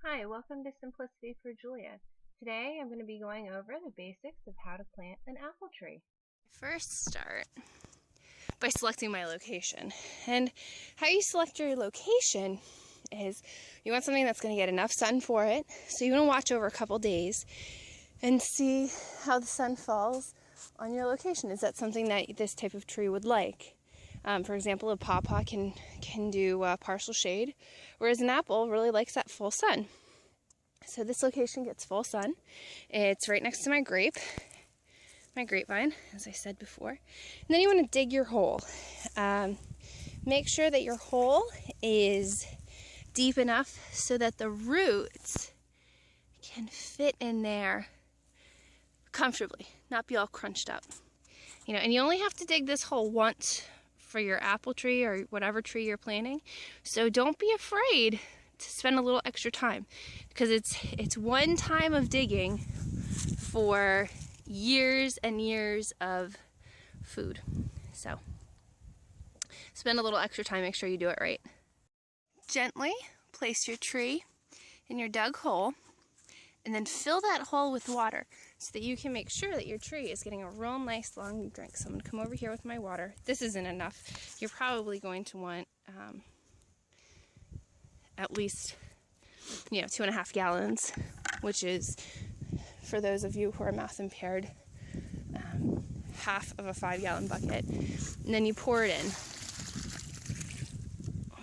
Hi, welcome to Simplicity for Julia. Today I'm going to be going over the basics of how to plant an apple tree. First start by selecting my location. And how you select your location is you want something that's going to get enough sun for it. So you want to watch over a couple days and see how the sun falls on your location. Is that something that this type of tree would like? For example, a pawpaw can do partial shade, whereas an apple really likes that full sun. So this location gets full sun. It's right next to my grapevine, as I said before. And then you want to dig your hole. Make sure that your hole is deep enough so that the roots can fit in there comfortably, not be all crunched up. And you only have to dig this hole once for your apple tree or whatever tree you're planting. So don't be afraid to spend a little extra time, because it's one time of digging for years and years of food. So spend a little extra time, make sure you do it right. Gently place your tree in your dug hole and then fill that hole with water so that you can make sure that your tree is getting a real nice long drink. So I'm going to come over here with my water. This isn't enough. You're probably going to want at least 2.5 gallons, which is, for those of you who are math impaired, half of a 5-gallon bucket. And then you pour it in.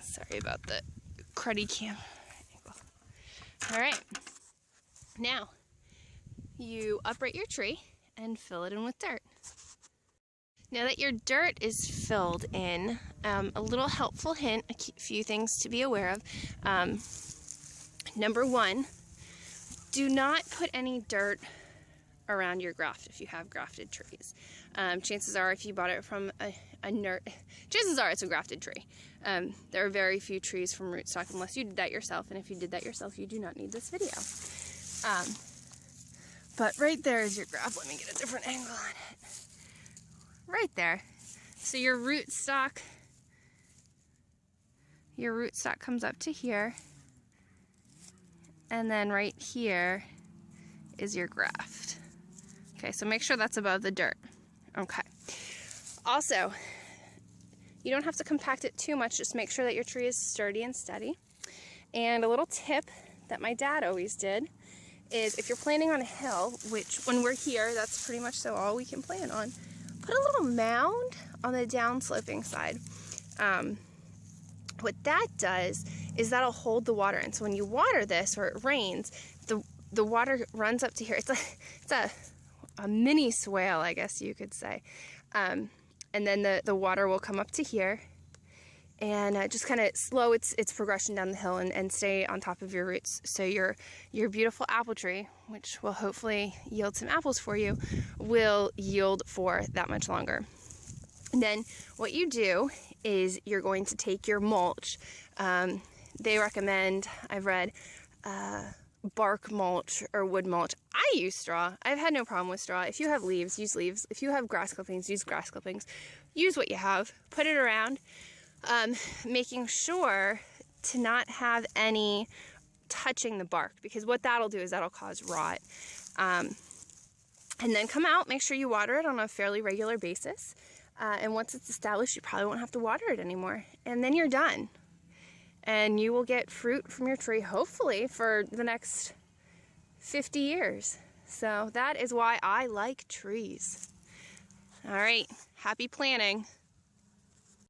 Sorry about the cruddy cam angle. All right. Now, you uproot your tree and fill it in with dirt. Now that your dirt is filled in, a little helpful hint, a few things to be aware of. Number one, do not put any dirt around your graft if you have grafted trees. Chances are, if you bought it from a nurse, chances are it's a grafted tree. There are very few trees from rootstock unless you did that yourself, and if you did that yourself, you do not need this video. But right there is your graft. Let me get a different angle on it. Right there. So your rootstock comes up to here, and then right here is your graft. Okay, so make sure that's above the dirt. Okay. Also, you don't have to compact it too much, just make sure that your tree is sturdy and steady. And a little tip that my dad always did is, if you're planting on a hill, which when we're here, that's pretty much all we can plant on, put a little mound on the downsloping side. What that does is that'll hold the water in. So when you water this or it rains, the water runs up to here. It's a mini swale, I guess you could say. And then the water will come up to here and just kind of slow its progression down the hill and stay on top of your roots. So your beautiful apple tree, which will hopefully yield some apples for you, will yield for that much longer. And then what you do is you're going to take your mulch. They recommend, I've read, bark mulch or wood mulch. I use straw. I've had no problem with straw. If you have leaves, use leaves. If you have grass clippings, use grass clippings. Use what you have. Put it around, making sure to not have any touching the bark, because what that'll do is that'll cause rot. And then come out, make sure you water it on a fairly regular basis. And once it's established, you probably won't have to water it anymore. And then you're done. And you will get fruit from your tree, hopefully, for the next 50 years. So that is why I like trees. All right, happy planting.